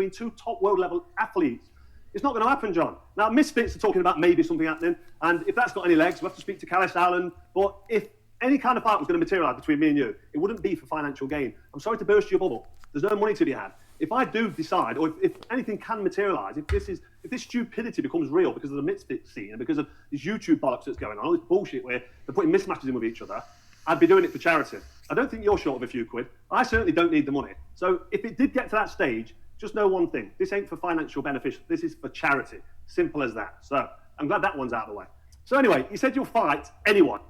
between two top world level athletes. It's not going to happen, John. Now, Misfits are talking about maybe something happening, and if that's got any legs, we'll have to speak to Callis Allen. But if any kind of fight was going to materialise between me and you, it wouldn't be for financial gain. I'm sorry to burst your bubble. There's no money to be had. If I do decide, or if anything can materialise, if this stupidity becomes real because of the Misfits scene and because of this YouTube bollocks that's going on, all this bullshit where they're putting mismatches in with each other, I'd be doing it for charity. I don't think you're short of a few quid. I certainly don't need the money. So if it did get to that stage, just know one thing. This ain't for financial benefit. This is for charity. Simple as that. So I'm glad that one's out of the way. So anyway, you said you'll fight anyone.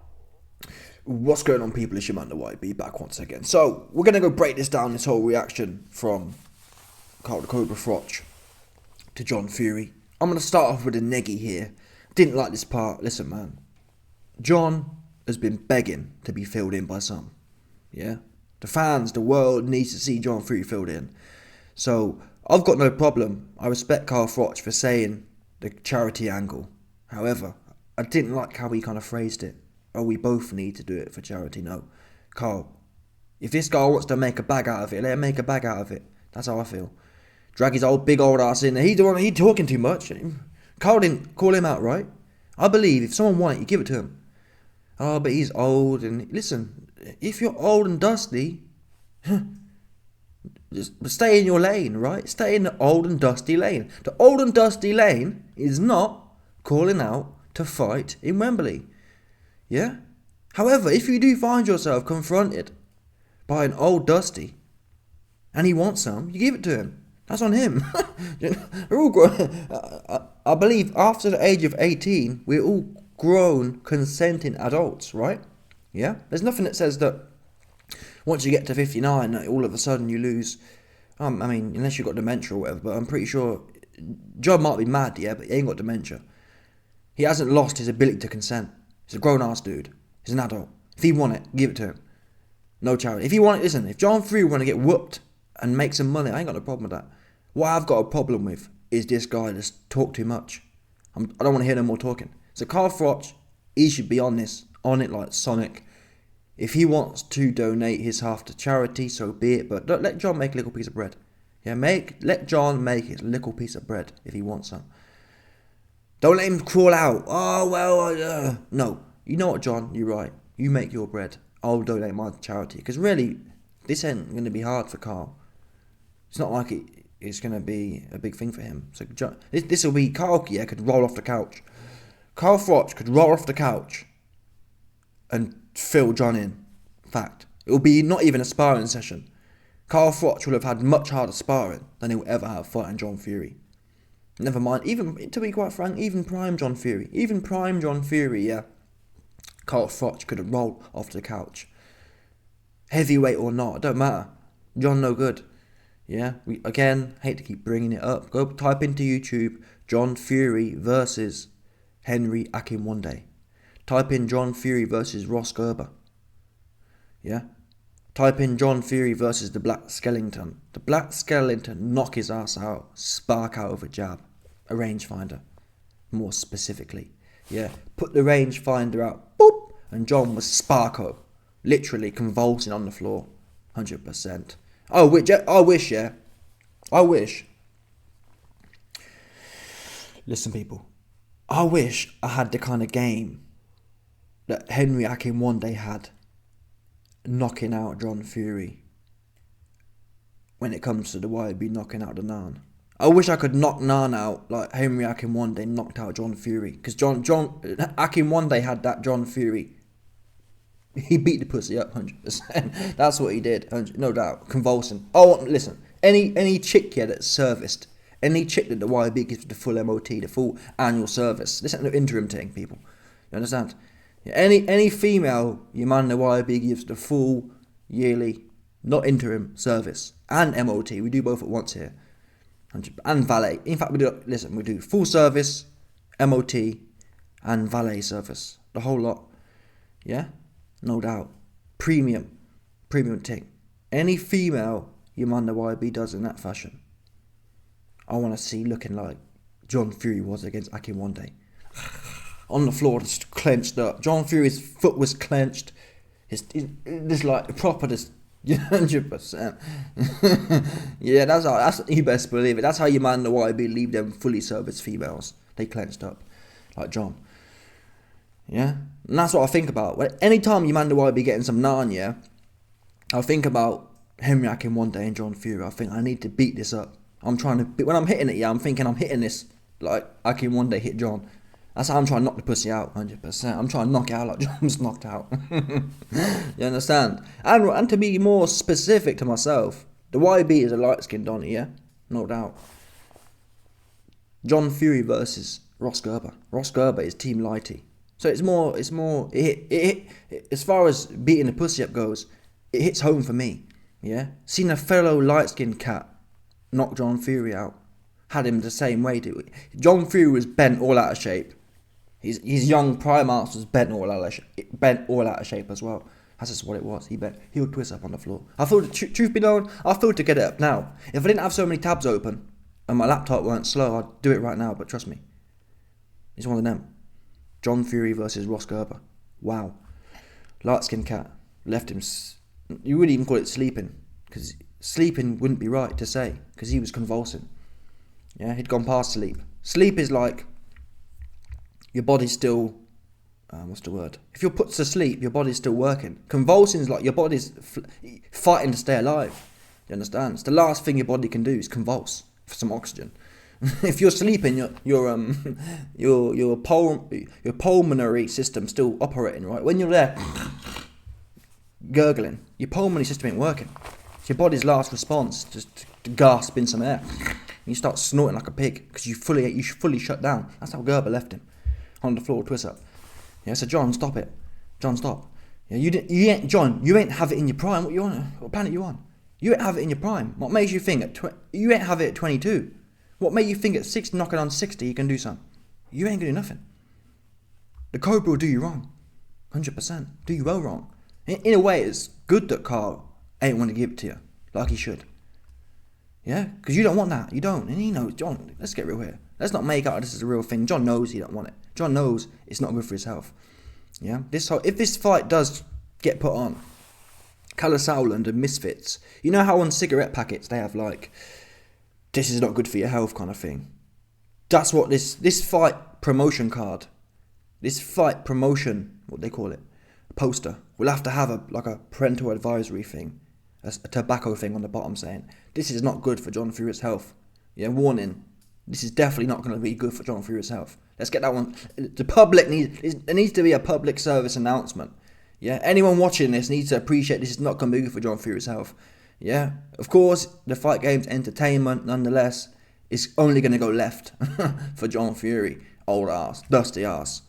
What's going on, people? It's your man, the YB, back once again. So we're going to go break this down, this whole reaction from Carl the Cobra Froch to John Fury. I'm going to start off with a neggy here. Didn't like this part. Listen, man. John has been begging to be filled in by some. Yeah? The fans, the world needs to see John Fury filled in. So, I've got no problem. I respect Carl Froch for saying the charity angle. However, I didn't like how he kind of phrased it. Oh, we both need to do it for charity. No. Carl, if this guy wants to make a bag out of it, let him make a bag out of it. That's how I feel. Drag his big old ass in there. He's talking too much. Carl didn't call him out, right? I believe if someone wants it, you give it to him. Oh, but he's old. And listen, if you're old and dusty... just stay in your lane, right? Stay in the old and dusty lane. The old and dusty lane is not calling out to fight in Wembley. Yeah? However, if you do find yourself confronted by an old dusty and he wants some, you give it to him. That's on him. We're all grown. I believe after the age of 18, we're all grown, consenting adults, right? Yeah? There's nothing that says that once you get to 59, all of a sudden you lose, I mean, unless you've got dementia or whatever, but I'm pretty sure, John might be mad, yeah, but he ain't got dementia. He hasn't lost his ability to consent. He's a grown-ass dude. He's an adult. If he want it, give it to him. No charity. If he want it, listen, if John Fury want to get whooped and make some money, I ain't got no problem with that. What I've got a problem with is this guy that's talk too much. I don't want to hear no more talking. So Carl Froch, he should be on it like Sonic. If he wants to donate his half to charity, so be it. But let John make a little piece of bread. Yeah, let John make his little piece of bread if he wants some. Don't let him crawl out. Oh, well, no. You know what, John? You're right. You make your bread. I'll donate mine to charity. Because really, this ain't going to be hard for Carl. It's not like it's going to be a big thing for him. So John, this will be, Carl, yeah, could roll off the couch. Carl Froch could roll off the couch and fill John in. Fact. It will be not even a sparring session. Carl Froch will have had much harder sparring than he will ever have fighting John Fury. Never mind, even, to be quite frank, even prime John Fury, yeah, Carl Froch could have rolled off the couch. Heavyweight or not, it don't matter. John no good. Yeah, we, again, hate to keep bringing it up. Go type into YouTube, John Fury versus Henry Akinwande. Type in John Fury versus Ross Gerber. Yeah? Type in John Fury versus the Black Skellington. The Black Skellington knock his ass out. Spark out of a jab. A rangefinder. More specifically. Yeah? Put the rangefinder out. Boop! And John was Sparko. Literally convulsing on the floor. 100%. I wish, yeah. I wish. Listen, people. I wish I had the kind of game that Henry Akinwande had, knocking out John Fury when it comes to the YB knocking out the Nan. I wish I could knock Nan out like Henry Akinwande knocked out John Fury, because John Akinwande had that John Fury. He beat the pussy up 100%. That's what he did, no doubt. Convulsing. Oh, listen, any chick here that's serviced, any chick that the YB gives the full MOT, the full annual service. This ain't no interim thing, people. You understand? Any female your man the YB gives the full yearly, not interim, service and MOT. We do both at once here, and valet. In fact, we do full service, MOT, and valet service. The whole lot. Yeah, no doubt. Premium thing. Any female your man the YB does in that fashion, I want to see looking like John Fury was against Akinwande. On the floor, just clenched up. John Fury's foot was clenched. This like proper, just 100%. Yeah, that's you best believe it. That's how you man the YB leave them fully serviced females. They clenched up, like John. Yeah, and that's what I think about. Anytime you man the YB getting some naan, yeah, I'll think about Henry Akin one day and John Fury. I think I need to beat this up. I'm trying to, when I'm hitting it, yeah, I'm thinking I'm hitting this like Akin one day hit John. That's how I'm trying to knock the pussy out, 100%. I'm trying to knock it out like John was knocked out. You understand? And to be more specific to myself, the YB is a light-skinned Donny, yeah? No doubt. John Fury versus Ross Gerber. Ross Gerber is Team Lighty. So it's more, as far as beating the pussy up goes, it hits home for me, yeah? Seeing a fellow light-skinned cat knock John Fury out, had him the same way. John Fury was bent all out of shape. His young Primarchs was bent all out of shape as well. That's just what it was. He would twist up on the floor. I thought, truth be known, I feel to get it up now. If I didn't have so many tabs open and my laptop weren't slow, I'd do it right now. But trust me, it's one of them. John Fury versus Ross Gerber. Wow. Light-skinned cat left him. You wouldn't even call it sleeping, because sleeping wouldn't be right to say, because he was convulsing. Yeah, he'd gone past sleep. Sleep is like your body's still, what's the word? If you're put to sleep, your body's still working. Convulsing is like your body's fighting to stay alive. You understand? It's the last thing your body can do is convulse for some oxygen. If you're sleeping, your pulmonary system's still operating, right? When you're there gurgling, your pulmonary system ain't working. It's your body's last response just to gasp in some air. And you start snorting like a pig because you fully shut down. That's how Gerber left him on the floor, twist up. Yeah, so John, stop it. John, stop. Yeah, you ain't have it in your prime. What planet you on? You ain't have it in your prime. What makes you think you ain't have it at 22? What made you think at 60, knocking on 60, you can do something? You ain't gonna do nothing. The Cobra will do you wrong, 100%. Do you well wrong. In a way, it's good that Carl ain't want to give it to you like he should. Yeah, because you don't want that. You don't, and he knows. John, let's get real here. Let's not make out this is a real thing. John knows he don't want it. John knows it's not good for his health. Yeah, if this fight does get put on, Callum Sowland and Misfits, you know how on cigarette packets they have like, this is not good for your health kind of thing. That's what this fight promotion card, this fight promotion, what they call it, poster, will have to have a parental advisory thing, a tobacco thing on the bottom saying, this is not good for John Fury's health. Yeah, warning, this is definitely not going to be good for John Fury's health. Let's get that one. There needs to be a public service announcement. Yeah, anyone watching this needs to appreciate this is not going to be good for John Fury's health. Yeah, of course, the fight game's entertainment, nonetheless, it's only going to go left for John Fury. Old ass, dusty ass.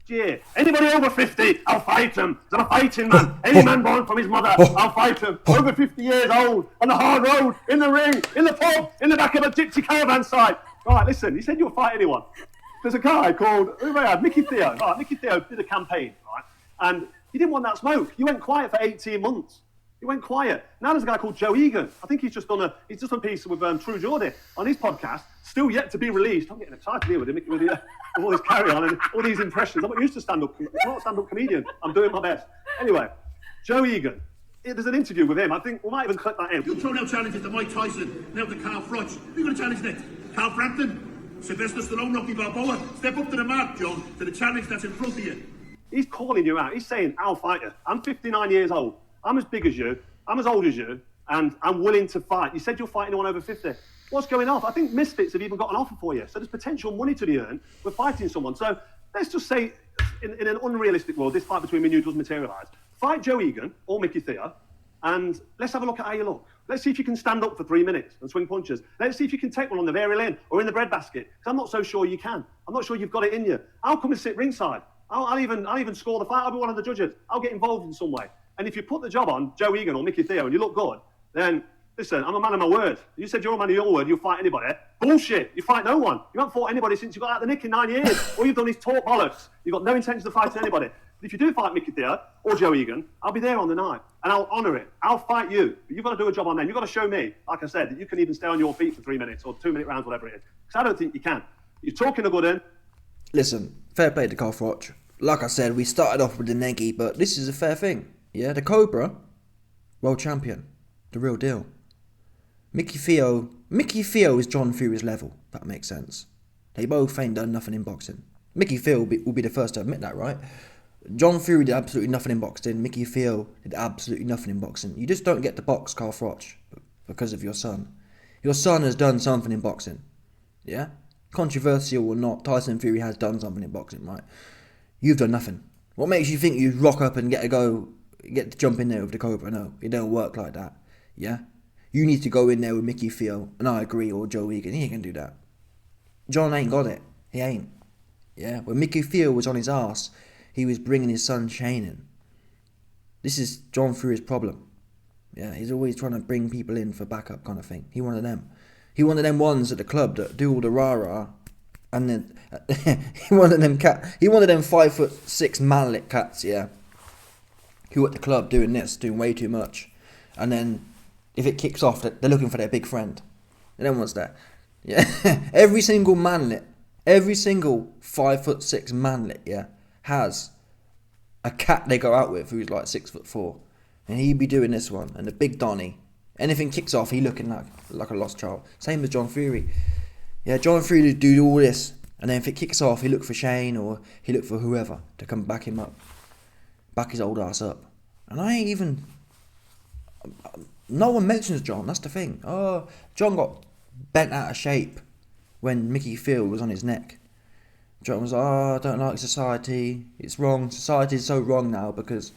Yeah, anybody over 50, I'll fight him. I'm a fighting man. Any man born from his mother, I'll fight him. Over 50 years old, on the hard road, in the ring, in the pub, in the back of a gypsy caravan site. Right, listen, you said you'll fight anyone. There's a guy called, who they had? Mickey Theo. Right, Mickey Theo did a campaign, right? And he didn't want that smoke. You went quiet for 18 months. He went quiet. Now there's a guy called Joe Egan. I think he's just done a piece with True Geordie on his podcast, still yet to be released. I'm getting excited here with him, with all this carry on and all these impressions. I'm not used to stand-up. I'm not a stand-up comedian. I'm doing my best. Anyway, Joe Egan. There's an interview with him. I think we might even clip that in. You'll throw now challenges to Mike Tyson, now to Carl Froch. Who are you going to challenge next? Carl Frampton? Sylvester Stallone, Rocky Balboa? Step up to the mark, John, to the challenge that's in front of you. He's calling you out. He's saying, I'll fight you. I'm 59 years old. I'm as big as you. I'm as old as you. And I'm willing to fight. You said you'll fight anyone over 50. What's going on? I think Misfits have even got an offer for you. So there's potential money to be earned with fighting someone. So let's just say, in an unrealistic world, this fight between me and you does materialise. Fight Joe Egan or Mickey Theo, and let's have a look at how you look. Let's see if you can stand up for 3 minutes and swing punches. Let's see if you can take one on the very lane or in the breadbasket. Because I'm not so sure you can. I'm not sure you've got it in you. I'll come and sit ringside. I'll even score the fight. I'll be one of the judges. I'll get involved in some way. And if you put the job on Joe Egan or Mickey Theo and you look good, then listen, I'm a man of my word. You said you're a man of your word, you'll fight anybody. Bullshit. You fight no one. You haven't fought anybody since you got out of the nick in 9 years. All you've done is talk bollocks. You've got no intention of fighting anybody. But if you do fight Mickey Theo or Joe Egan, I'll be there on the night and I'll honour it. I'll fight you. But you've got to do a job on them. You've got to show me, like I said, that you can even stay on your feet for 3 minutes or 2 minute rounds, whatever it is. Because I don't think you can. You're talking a good end. Listen, fair play to Carl Froch. Like I said, we started off with the neggy, but this is a fair thing. Yeah, the Cobra, world champion, the real deal. Mickey Theo is John Fury's level. That makes sense. They both ain't done nothing in boxing. Mickey Theo will be the first to admit that, right? John Fury did absolutely nothing in boxing. Mickey Theo did absolutely nothing in boxing. You just don't get to box Carl Froch because of your son. Your son has done something in boxing. Yeah? Controversial or not, Tyson Fury has done something in boxing, right? You've done nothing. What makes you think you rock up and get to jump in there with the Cobra? No, it don't work like that. Yeah? You need to go in there with Mickey Theo, and I agree, or Joe Egan. He ain't gonna do that. John ain't got it. He ain't. Yeah? When Mickey Theo was on his arse, he was bringing his son Shane in. This is John Fury's problem. Yeah, he's always trying to bring people in for backup kind of thing. He one of them. He one of them ones at the club that do all the rah-rah, and then he one of them 5'6" manlet cats, yeah, who at the club doing way too much, and then if it kicks off, they're looking for their big friend. And then what's that? Yeah, every single 5'6" manlet, yeah, has a cat they go out with who's like 6'4", and he'd be doing this one, and the big Donny. Anything kicks off, he looking like a lost child. Same as John Fury. Yeah, John Fury would do all this, and then if it kicks off, he look for Shane or he look for whoever to come back him up, back his old ass up. And I ain't even. No one mentions John. That's the thing. Oh, John got bent out of shape when Mickey Theo was on his neck. John was like, I don't like society. It's wrong. Society is so wrong now because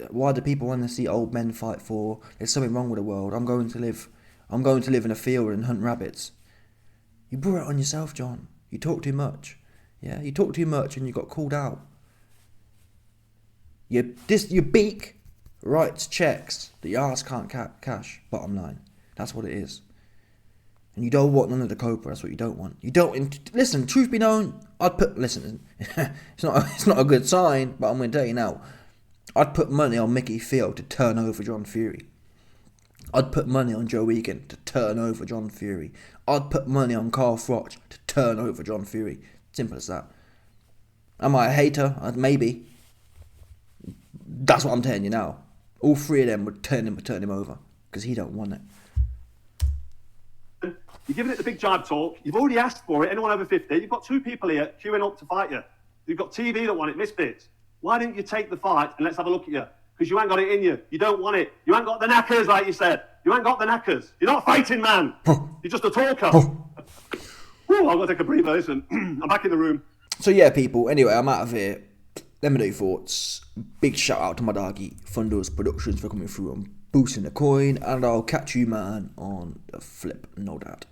why do people want to see old men fight for? There's something wrong with the world. I'm going to live in a field and hunt rabbits. You brought it on yourself, John. You talk too much. Yeah, you talk too much and you got called out. Your beak writes checks that your ass can't cash. Bottom line, that's what it is. And you don't want none of the Cobra. That's what you don't want. You don't. Listen. Truth be known, listen. It's not a good sign, but I'm going to tell you now. I'd put money on Mickey Theo to turn over John Fury. I'd put money on Joe Egan to turn over John Fury. I'd put money on Carl Froch to turn over John Fury. Simple as that. Am I a hater? Maybe. That's what I'm telling you now. All three of them would turn him over because he don't want it. You're giving it the big jibe talk. You've already asked for it. Anyone over 50? You've got two people here queuing up to fight you. You've got TV that want it, misfits. Why didn't you take the fight and let's have a look at you? Because you ain't got it in you. You don't want it. You ain't got the knackers, like you said. You ain't got the knackers. You're not a fighting man. You're just a talker. Woo, I've got to take a breather. Listen, I'm back in the room. So yeah, people. Anyway, I'm out of here. Let me know your thoughts. Big shout out to my doggy Fundos Productions for coming through and boosting the coin. And I'll catch you, man, on the flip. No doubt.